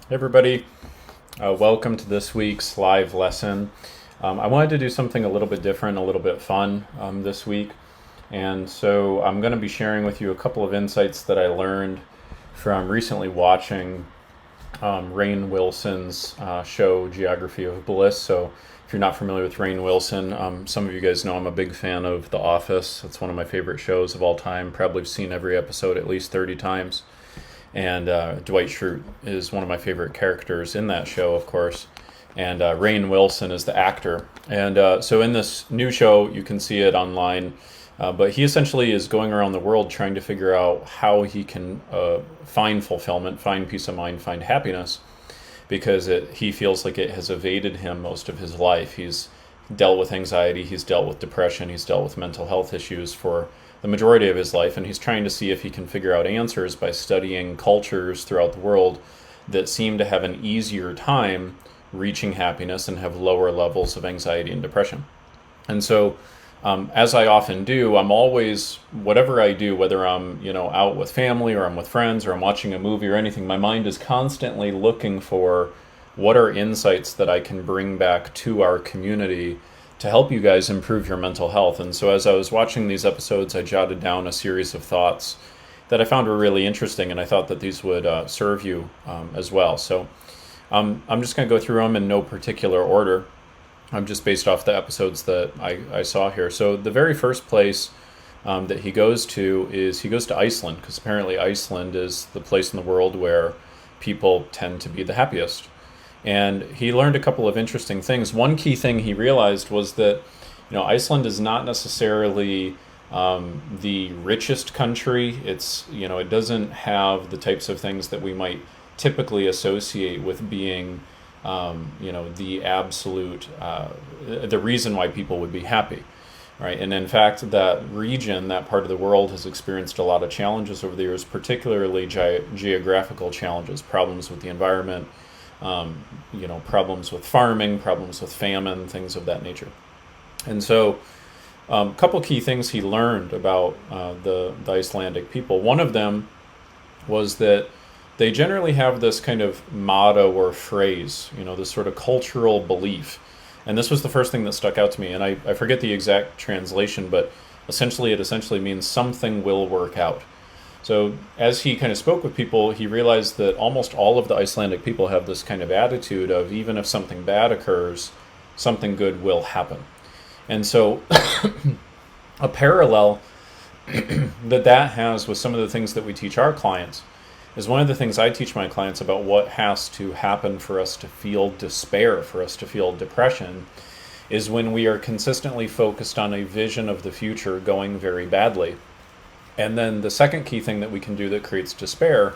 Hey everybody, welcome to this week's live lesson. I wanted to do something a little bit different, a little bit fun this week. And so I'm going to be sharing with you a couple of insights that I learned from recently watching Rainn Wilson's show, Geography of Bliss. So if you're not familiar with Rainn Wilson, some of you guys know I'm a big fan of The Office. It's one of my favorite shows of all time. Probably seen every episode at least 30 times. And Dwight Schrute is one of my favorite characters in that show, of course. And Rainn Wilson is the actor. And so in this new show, you can see it online. But he essentially is going around the world trying to figure out how he can find fulfillment, find peace of mind, find happiness, because he feels like it has evaded him most of his life. He's dealt with anxiety, he's dealt with depression, he's dealt with mental health issues for the majority of his life, and he's trying to see if he can figure out answers by studying cultures throughout the world that seem to have an easier time reaching happiness and have lower levels of anxiety and depression. And so as I often do, I'm always, whatever I do, whether I'm out with family or I'm with friends or I'm watching a movie or anything, my mind is constantly looking for what are insights that I can bring back to our community to help you guys improve your mental health. And so as I was watching these episodes, I jotted down a series of thoughts that I found were really interesting, and I thought that these would serve you as well. So I'm just going to go through them in no particular order. I'm just based off the episodes that I saw here. So the very first place that he goes to Iceland, because apparently Iceland is the place in the world where people tend to be the happiest. And he learned a couple of interesting things. One key thing he realized was that Iceland is not necessarily the richest country. It doesn't have the types of things that we might typically associate with being the absolute the reason why people would be happy, right? And in fact, that region, that part of the world, has experienced a lot of challenges over the years, particularly geographical challenges, problems with the environment, problems with farming, problems with famine, things of that nature. And so a couple key things he learned about the Icelandic people. One of them was that they generally have this kind of motto or phrase, this sort of cultural belief. And this was the first thing that stuck out to me. And I forget the exact translation, but it means something will work out. So as he kind of spoke with people, he realized that almost all of the Icelandic people have this kind of attitude of, even if something bad occurs, something good will happen. And so a parallel that has with some of the things that we teach our clients is one of the things I teach my clients about what has to happen for us to feel despair, for us to feel depression, is when we are consistently focused on a vision of the future going very badly. And then the second key thing that we can do that creates despair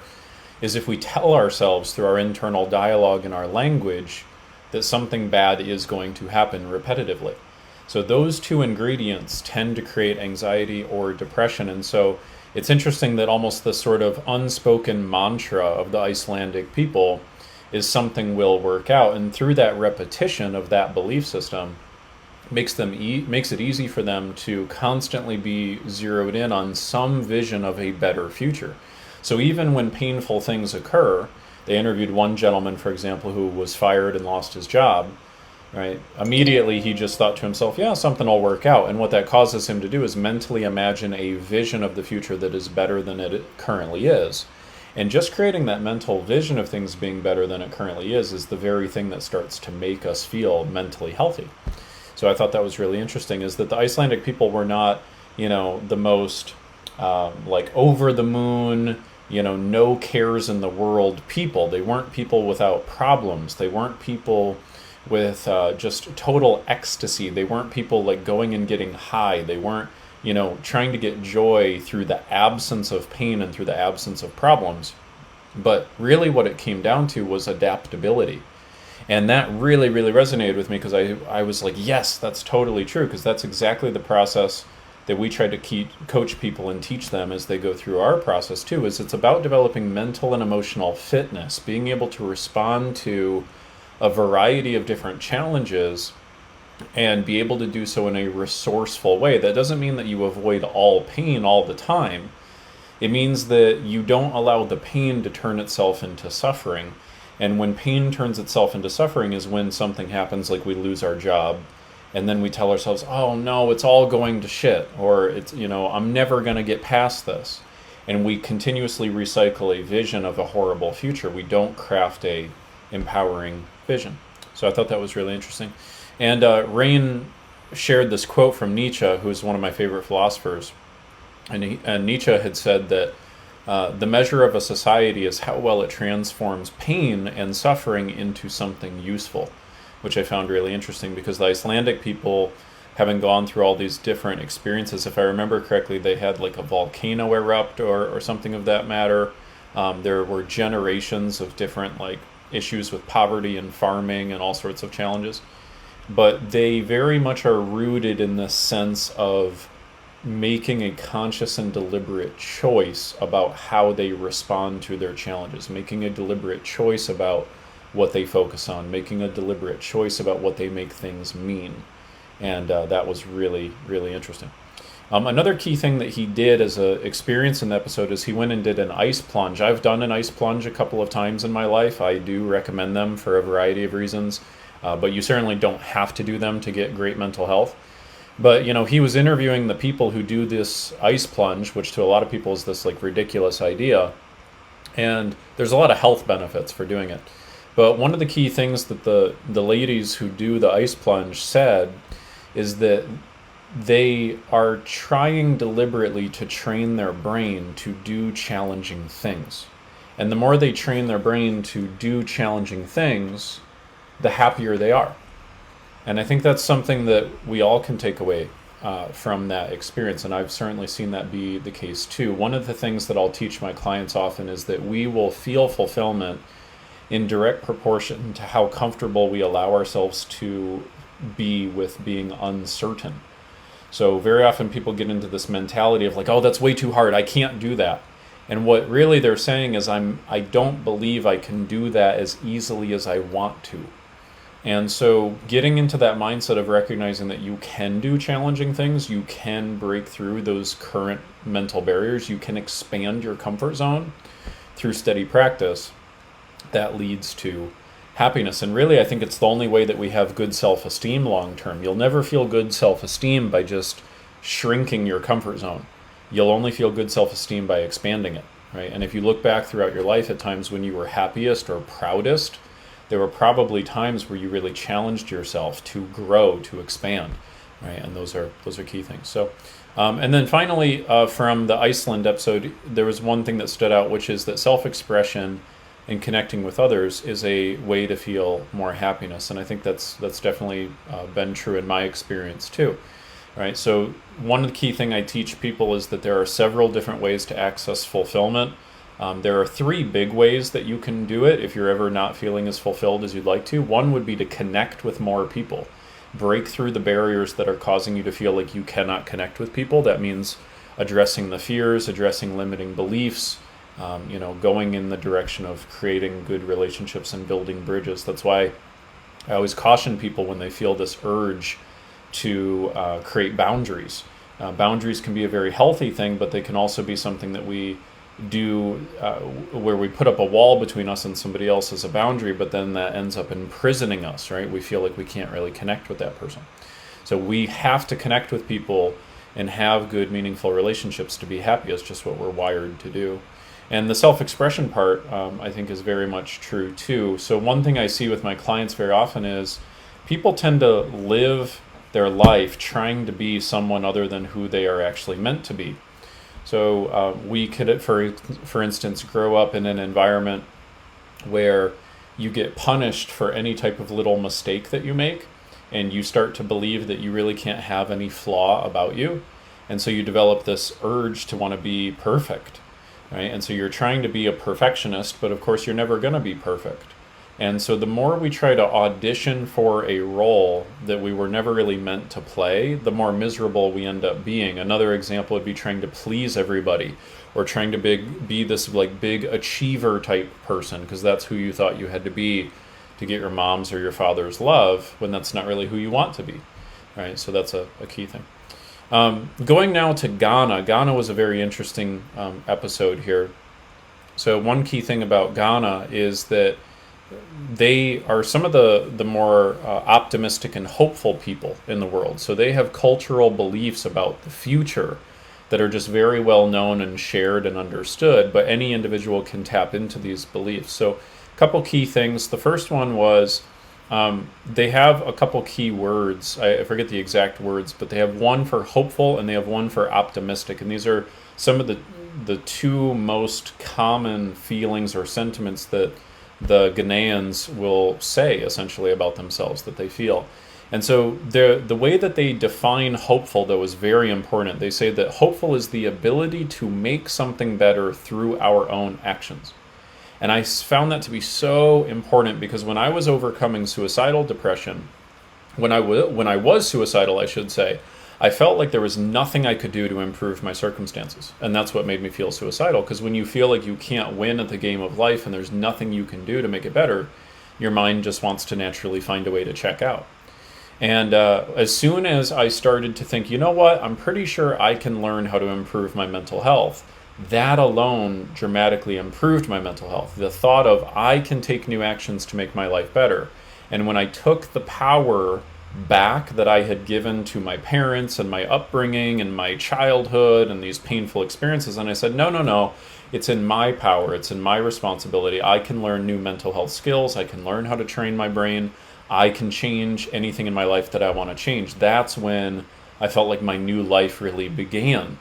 is if we tell ourselves through our internal dialogue and our language that something bad is going to happen repetitively. So those two ingredients tend to create anxiety or depression. And so it's interesting that almost the sort of unspoken mantra of the Icelandic people is something will work out. And through that repetition of that belief system, makes it easy for them to constantly be zeroed in on some vision of a better future. So even when painful things occur, they interviewed one gentleman, for example, who was fired and lost his job, right? Immediately he just thought to himself, yeah, something will work out. And what that causes him to do is mentally imagine a vision of the future that is better than it currently is. And just creating that mental vision of things being better than it currently is the very thing that starts to make us feel mentally healthy. So I thought that was really interesting, is that the Icelandic people were not, the most over the moon, no cares in the world people. They weren't people without problems. They weren't people with just total ecstasy. They weren't people like going and getting high. They weren't, trying to get joy through the absence of pain and through the absence of problems. But really what it came down to was adaptability. And that really, really resonated with me, because I was like, yes, that's totally true, because that's exactly the process that we try to coach people and teach them as they go through our process too, is it's about developing mental and emotional fitness, being able to respond to a variety of different challenges and be able to do so in a resourceful way. That doesn't mean that you avoid all pain all the time. It means that you don't allow the pain to turn itself into suffering. And when pain turns itself into suffering is when something happens, like we lose our job, and then we tell ourselves, oh no, it's all going to shit, or it's, I'm never going to get past this. And we continuously recycle a vision of a horrible future. We don't craft a empowering vision. So I thought that was really interesting. And Rain shared this quote from Nietzsche, who is one of my favorite philosophers. And Nietzsche had said that the measure of a society is how well it transforms pain and suffering into something useful, which I found really interesting, because the Icelandic people, having gone through all these different experiences, if I remember correctly, they had like a volcano erupt or something of that matter. There were generations of different like issues with poverty and farming and all sorts of challenges. But they very much are rooted in this sense of making a conscious and deliberate choice about how they respond to their challenges, making a deliberate choice about what they focus on, making a deliberate choice about what they make things mean. And that was really, really interesting. Another key thing that he did as an experience in the episode is he went and did an ice plunge. I've done an ice plunge a couple of times in my life. I do recommend them for a variety of reasons, but you certainly don't have to do them to get great mental health. But, he was interviewing the people who do this ice plunge, which to a lot of people is this like ridiculous idea. And there's a lot of health benefits for doing it. But one of the key things that the ladies who do the ice plunge said is that they are trying deliberately to train their brain to do challenging things. And the more they train their brain to do challenging things, the happier they are. And I think that's something that we all can take away from that experience. And I've certainly seen that be the case too. One of the things that I'll teach my clients often is that we will feel fulfillment in direct proportion to how comfortable we allow ourselves to be with being uncertain. So very often people get into this mentality of like, oh, that's way too hard, I can't do that. And what really they're saying is I don't believe I can do that as easily as I want to. And so getting into that mindset of recognizing that you can do challenging things, you can break through those current mental barriers, you can expand your comfort zone through steady practice, that leads to happiness. And really, I think it's the only way that we have good self-esteem long term. You'll never feel good self-esteem by just shrinking your comfort zone. You'll only feel good self-esteem by expanding it, right? And if you look back throughout your life at times when you were happiest or proudest, there were probably times where you really challenged yourself to grow, to expand, right? And those are key things. So, and then finally, from the Iceland episode, there was one thing that stood out, which is that self-expression and connecting with others is a way to feel more happiness. And I think that's definitely been true in my experience too, right? So one of the key thing I teach people is that there are several different ways to access fulfillment. There are 3 big ways that you can do it if you're ever not feeling as fulfilled as you'd like to. One would be to connect with more people. Break through the barriers that are causing you to feel like you cannot connect with people. That means addressing the fears, addressing limiting beliefs, going in the direction of creating good relationships and building bridges. That's why I always caution people when they feel this urge to create boundaries. Boundaries can be a very healthy thing, but they can also be something that we do where we put up a wall between us and somebody else as a boundary, but then that ends up imprisoning us, right? We feel like we can't really connect with that person. So we have to connect with people and have good, meaningful relationships to be happy. It's just what we're wired to do. And the self-expression part, I think, is very much true too. So one thing I see with my clients very often is people tend to live their life trying to be someone other than who they are actually meant to be. So we could, for instance, grow up in an environment where you get punished for any type of little mistake that you make, and you start to believe that you really can't have any flaw about you. And so you develop this urge to want to be perfect, right? And so you're trying to be a perfectionist, but of course you're never going to be perfect. And so the more we try to audition for a role that we were never really meant to play, the more miserable we end up being. Another example would be trying to please everybody, or trying to be this like big achiever type person, because that's who you thought you had to be to get your mom's or your father's love, when that's not really who you want to be, right? So that's a key thing. Going now to Ghana. Ghana was a very interesting episode here. So one key thing about Ghana is that they are some of the more optimistic and hopeful people in the world. So they have cultural beliefs about the future that are just very well known and shared and understood, but any individual can tap into these beliefs. So a couple key things. The first one was they have a couple key words. I forget the exact words, but they have one for hopeful and they have one for optimistic. And these are some of the two most common feelings or sentiments that the Ghanaians will say essentially about themselves that they feel. And so the way that they define hopeful, though, is very important. They say that hopeful is the ability to make something better through our own actions. And I found that to be so important because when I was overcoming suicidal depression, when I was suicidal, I should say, I felt like there was nothing I could do to improve my circumstances. And that's what made me feel suicidal, because when you feel like you can't win at the game of life and there's nothing you can do to make it better, your mind just wants to naturally find a way to check out. And as soon as I started to think, you know what, I'm pretty sure I can learn how to improve my mental health, that alone dramatically improved my mental health. The thought of I can take new actions to make my life better. And when I took the power back that I had given to my parents and my upbringing and my childhood and these painful experiences, and I said, no, it's in my power, it's in my responsibility. I can learn new mental health skills, I can learn how to train my brain, I can change anything in my life that I want to change. That's when I felt like my new life really began,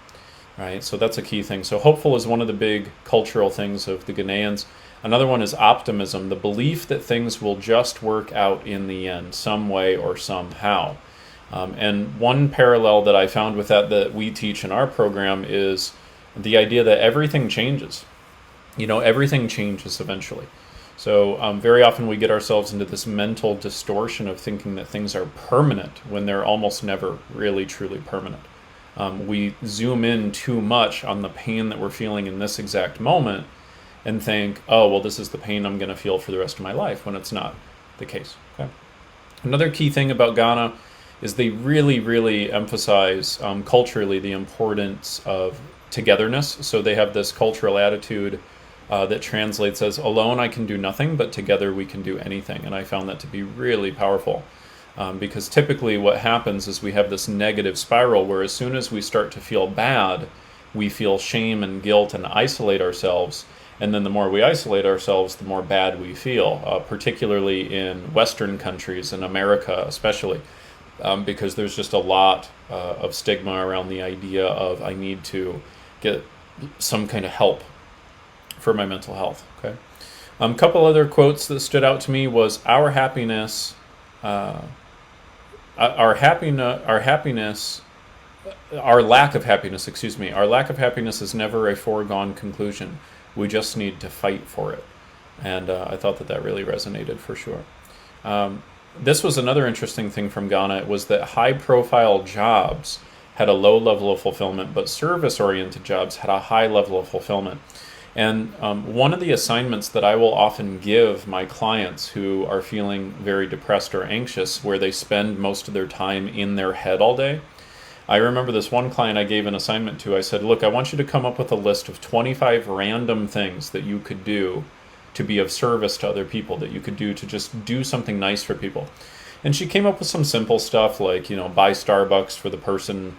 right? So that's a key thing. So hopeful is one of the big cultural things of the Ghanaians. Another one is optimism, the belief that things will just work out in the end, some way or somehow. And one parallel that I found with that we teach in our program is the idea that everything changes. Everything changes eventually. So very often we get ourselves into this mental distortion of thinking that things are permanent when they're almost never really truly permanent. We zoom in too much on the pain that we're feeling in this exact moment and think, oh, well, this is the pain I'm going to feel for the rest of my life, when it's not the case. Okay. Another key thing about Ghana is they really, really emphasize culturally the importance of togetherness. So they have this cultural attitude that translates as, alone I can do nothing, but together we can do anything. And I found that to be really powerful because typically what happens is we have this negative spiral where as soon as we start to feel bad, we feel shame and guilt and isolate ourselves. And then the more we isolate ourselves, the more bad we feel, particularly in Western countries, in America especially, because there's just a lot of stigma around the idea of I need to get some kind of help for my mental health. Okay, a couple other quotes that stood out to me was our lack of happiness is never a foregone conclusion. We just need to fight for it. And I thought that really resonated for sure. This was another interesting thing from Ghana. It was that high-profile jobs had a low level of fulfillment, but service-oriented jobs had a high level of fulfillment. And one of the assignments that I will often give my clients who are feeling very depressed or anxious, where they spend most of their time in their head all day, I remember this one client I gave an assignment to. I said, look, I want you to come up with a list of 25 random things that you could do to be of service to other people, that you could do to just do something nice for people. And she came up with some simple stuff like, buy Starbucks for the person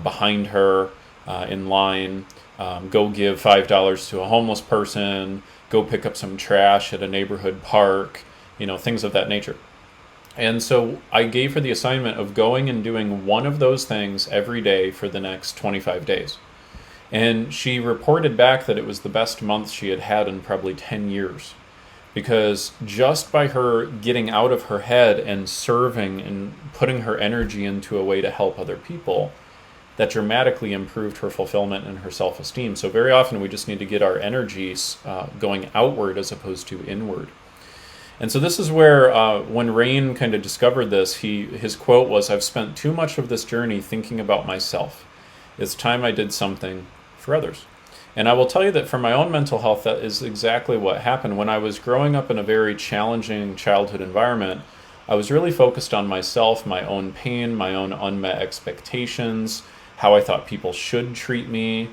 behind her in line, go give $5 to a homeless person, go pick up some trash at a neighborhood park, things of that nature. And so I gave her the assignment of going and doing one of those things every day for the next 25 days. And she reported back that it was the best month she had had in probably 10 years. Because just by her getting out of her head and serving and putting her energy into a way to help other people, that dramatically improved her fulfillment and her self-esteem. So very often we just need to get our energies going outward as opposed to inward. And so this is where, when Rain kind of discovered this, his quote was, I've spent too much of this journey thinking about myself. It's time I did something for others. And I will tell you that for my own mental health, that is exactly what happened. When I was growing up in a very challenging childhood environment, I was really focused on myself, my own pain, my own unmet expectations, how I thought people should treat me,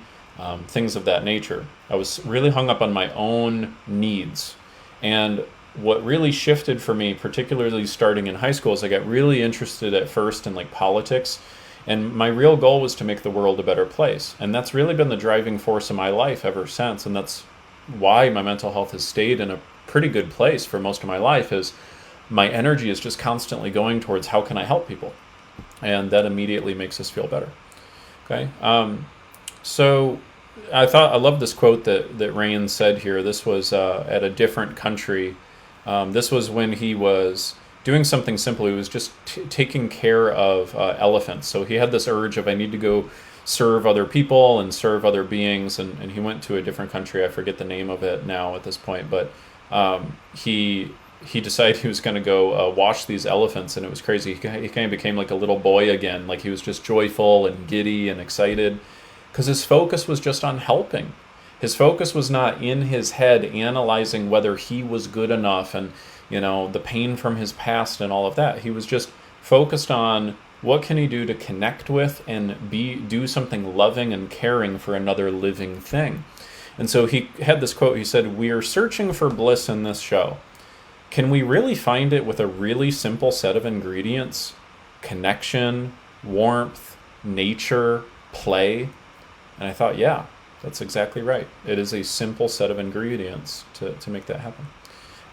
things of that nature. I was really hung up on my own needs. And what really shifted for me, particularly starting in high school, is I got really interested at first in like politics. And my real goal was to make the world a better place. And that's really been the driving force of my life ever since. And that's why my mental health has stayed in a pretty good place for most of my life, is my energy is just constantly going towards how can I help people. And that immediately makes us feel better. Okay. So I love this quote that Rain said here. This was at a different country. This was when he was doing something simple. He was just taking care of elephants. So he had this urge of, I need to go serve other people and serve other beings. And he went to a different country. I forget the name of it now at this point. But he decided he was going to go wash these elephants. And it was crazy. He kind of became like a little boy again. Like he was just joyful and giddy and excited, because his focus was just on helping. His focus was not in his head analyzing whether he was good enough and, the pain from his past and all of that. He was just focused on what can he do to connect with and do something loving and caring for another living thing. And so he had this quote. He said, "We are searching for bliss in this show. Can we really find it with a really simple set of ingredients? Connection, warmth, nature, play?" And I thought, yeah, that's exactly right. It is a simple set of ingredients to make that happen.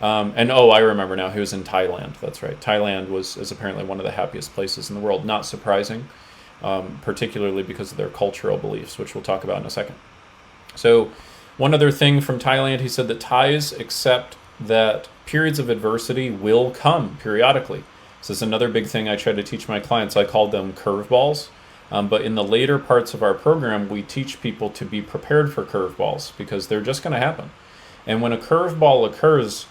I remember now, he was in Thailand. That's right. Thailand is apparently one of the happiest places in the world. Not surprising, particularly because of their cultural beliefs, which we'll talk about in a second. So one other thing from Thailand, he said that Thais accept that periods of adversity will come periodically. This is another big thing I try to teach my clients. I call them curveballs. But in the later parts of our program, we teach people to be prepared for curveballs, because they're just going to happen. And when a curveball occurs,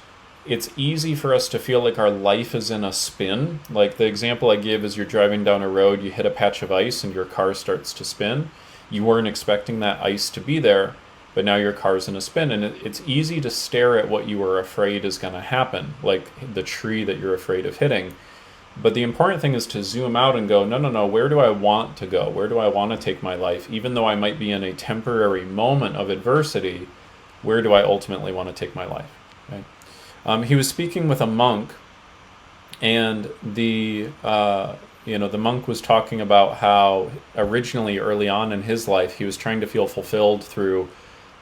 it's easy for us to feel like our life is in a spin. Like the example I give is, you're driving down a road, you hit a patch of ice and your car starts to spin. You weren't expecting that ice to be there, but now your car's in a spin. And it's easy to stare at what you were afraid is going to happen, like the tree that you're afraid of hitting. But the important thing is to zoom out and go, no, where do I want to go? Where do I want to take my life? Even though I might be in a temporary moment of adversity, where do I ultimately want to take my life? Right? He was speaking with a monk, and the monk was talking about how originally, early on in his life, he was trying to feel fulfilled through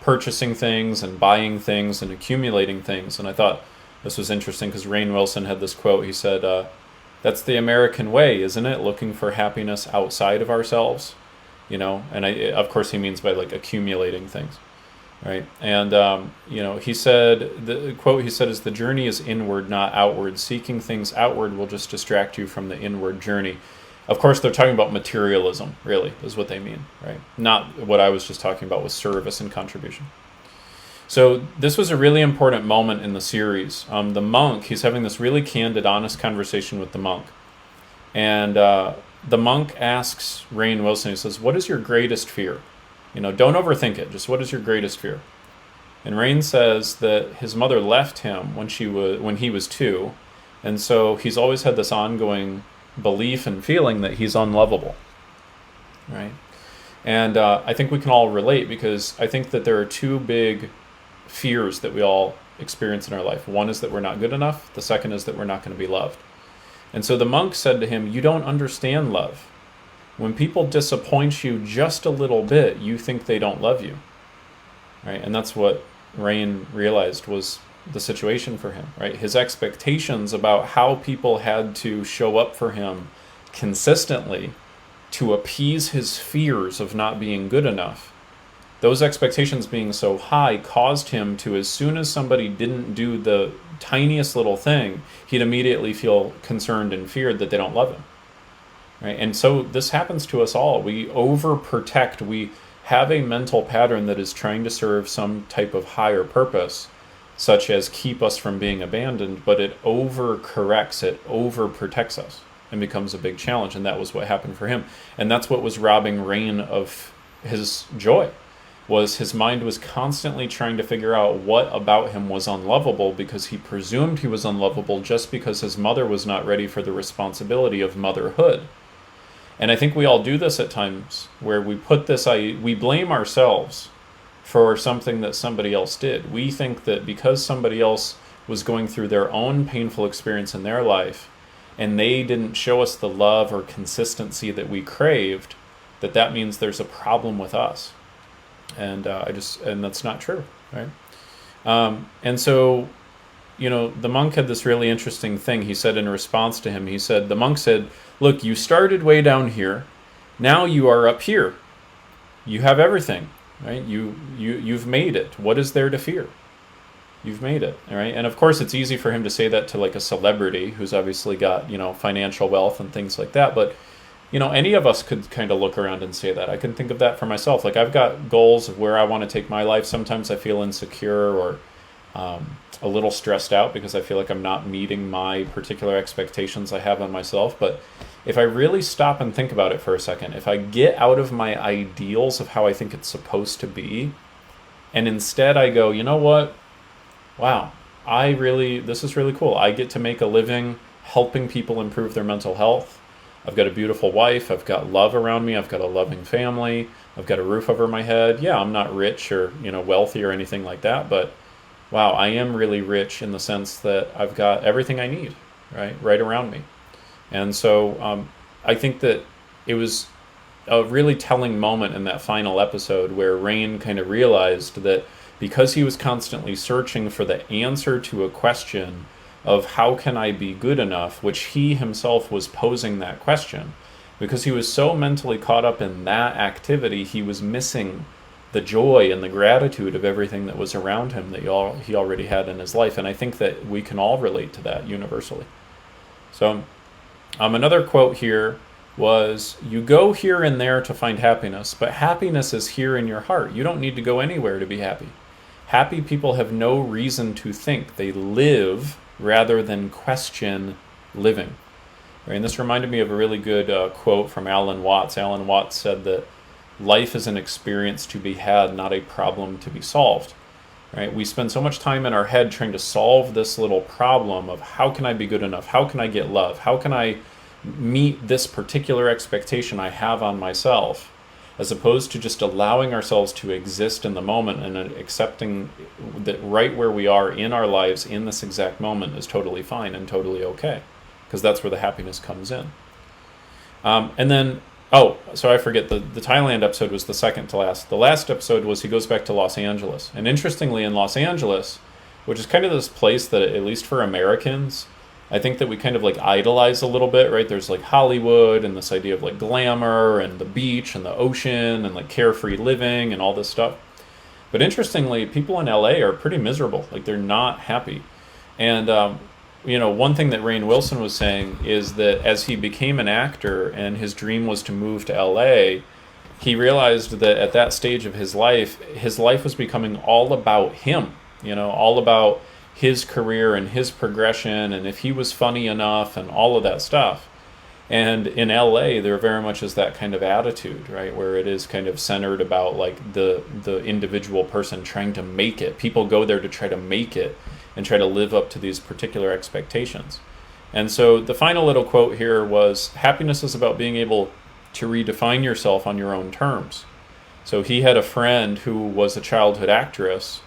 purchasing things and buying things and accumulating things. And I thought this was interesting, because Rainn Wilson had this quote. He said, "That's the American way, isn't it? Looking for happiness outside of ourselves." And of course he means by like accumulating things, right? And he said, the quote he said is, "The journey is inward, not outward. Seeking things outward will just distract you from the inward journey." Of course, they're talking about materialism, really, is what they mean, right? Not what I was just talking about with service and contribution. So this was a really important moment in the series. The monk, he's having this really candid, honest conversation with the monk. And the monk asks Rainn Wilson, he says, "What is your greatest fear? Don't overthink it. Just what is your greatest fear?" And Rainn says that his mother left him when he was 2. And so he's always had this ongoing belief and feeling that he's unlovable, right? And I think we can all relate, because I think that there are 2 big fears that we all experience in our life. One is that we're not good enough. The second is that we're not going to be loved. And so the monk said to him, "You don't understand love. When people disappoint you just a little bit, you think they don't love you." Right? And that's what Rainn realized was the situation for him, right? His expectations about how people had to show up for him consistently to appease his fears of not being good enough, those expectations being so high caused him to, as soon as somebody didn't do the tiniest little thing, he'd immediately feel concerned and feared that they don't love him, right? And so this happens to us all. We overprotect. We have a mental pattern that is trying to serve some type of higher purpose, such as keep us from being abandoned, but it overcorrects, it overprotects us, and becomes a big challenge. And that was what happened for him. And that's what was robbing Rainn of his joy, was his mind was constantly trying to figure out what about him was unlovable, because he presumed he was unlovable just because his mother was not ready for the responsibility of motherhood. And I think we all do this at times, where we we blame ourselves for something that somebody else did. We think that because somebody else was going through their own painful experience in their life, and they didn't show us the love or consistency that we craved, that means there's a problem with us. And and that's not true, right? And so, the monk had this really interesting thing. He said in response to him, the monk said, look, you started way down here. Now you are up here. You have everything, right? You've made it. What is there to fear? You've made it, all right? And of course, it's easy for him to say that to like a celebrity who's obviously got, financial wealth and things like that. But, any of us could kind of look around and say that. I can think of that for myself. Like, I've got goals of where I want to take my life. Sometimes I feel insecure or a little stressed out because I feel like I'm not meeting my particular expectations I have on myself. But if I really stop and think about it for a second, if I get out of my ideals of how I think it's supposed to be, and instead I go, you know what? Wow, this is really cool. I get to make a living helping people improve their mental health. I've got a beautiful wife. I've got love around me. I've got a loving family. I've got a roof over my head. Yeah, I'm not rich or, wealthy or anything like that, but wow, I am really rich in the sense that I've got everything I need, right around me. And so I think that it was a really telling moment in that final episode where Rain kind of realized that because he was constantly searching for the answer to a question of how can I be good enough, which he himself was posing that question, because he was so mentally caught up in that activity, he was missing the joy and the gratitude of everything that was around him that he already had in his life. And I think that we can all relate to that universally. So another quote here was, you go here and there to find happiness, but happiness is here in your heart. You don't need to go anywhere to be happy. Happy people have no reason to think. They live rather than question living. Right? And this reminded me of a really good quote from Alan Watts. Alan Watts said that life is an experience to be had, not a problem to be solved. Right? We spend so much time in our head trying to solve this little problem of how can I be good enough? How can I get love? How can I meet this particular expectation I have on myself? As opposed to just allowing ourselves to exist in the moment and accepting that right where we are in our lives in this exact moment is totally fine and totally okay, because that's where the happiness comes in. And then, so I forget, the Thailand episode was the second to last. The last episode was he goes back to Los Angeles. And interestingly, in Los Angeles, which is kind of this place that, at least for Americans, I think that we kind of like idolize a little bit, right? There's like Hollywood and this idea of like glamour and the beach and the ocean and like carefree living and all this stuff. But interestingly, people in LA are pretty miserable. Like, they're not happy. And, one thing that Rainn Wilson was saying is that as he became an actor and his dream was to move to LA, he realized that at that stage of his life was becoming all about him, all about his career and his progression and if he was funny enough and all of that stuff. And in LA, there very much is that kind of attitude, right, where it is kind of centered about like the individual person trying to make it. People go there to try to make it and try to live up to these particular expectations. And so the final little quote here was, happiness is about being able to redefine yourself on your own terms. So he had a friend who was a childhood actress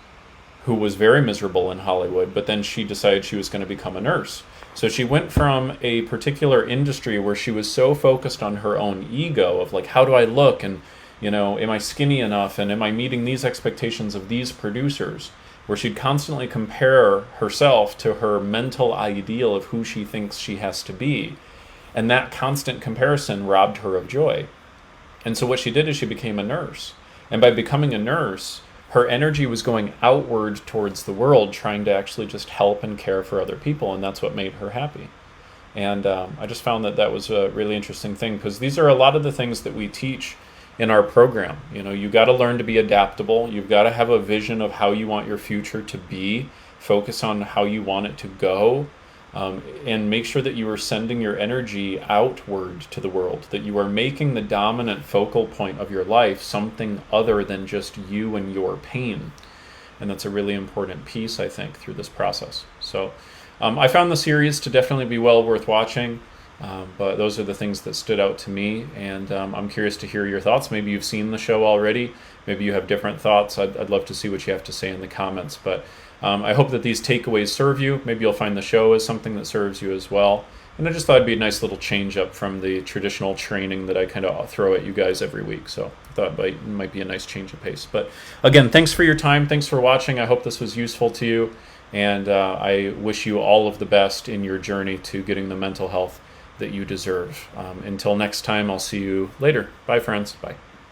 who was very miserable in Hollywood, but then she decided she was going to become a nurse. So she went from a particular industry where she was so focused on her own ego of like, how do I look? And, am I skinny enough? And am I meeting these expectations of these producers? Where she'd constantly compare herself to her mental ideal of who she thinks she has to be. And that constant comparison robbed her of joy. And so what she did is she became a nurse. And by becoming a nurse, her energy was going outward towards the world, trying to actually just help and care for other people, and that's what made her happy. And I just found that was a really interesting thing, because these are a lot of the things that we teach in our program. You got to learn to be adaptable. You've got to have a vision of how you want your future to be, focus on how you want it to go, and make sure that you are sending your energy outward to the world, that you are making the dominant focal point of your life something other than just you and your pain. And that's a really important piece, I think, through this process. So I found the series to definitely be well worth watching, but those are the things that stood out to me, and I'm curious to hear your thoughts. Maybe you've seen the show already. Maybe you have different thoughts. I'd love to see what you have to say in the comments, but I hope that these takeaways serve you. Maybe you'll find the show as something that serves you as well. And I just thought it'd be a nice little change up from the traditional training that I kind of throw at you guys every week. So I thought it might be a nice change of pace. But again, thanks for your time. Thanks for watching. I hope this was useful to you. And I wish you all of the best in your journey to getting the mental health that you deserve. Until next time, I'll see you later. Bye, friends. Bye.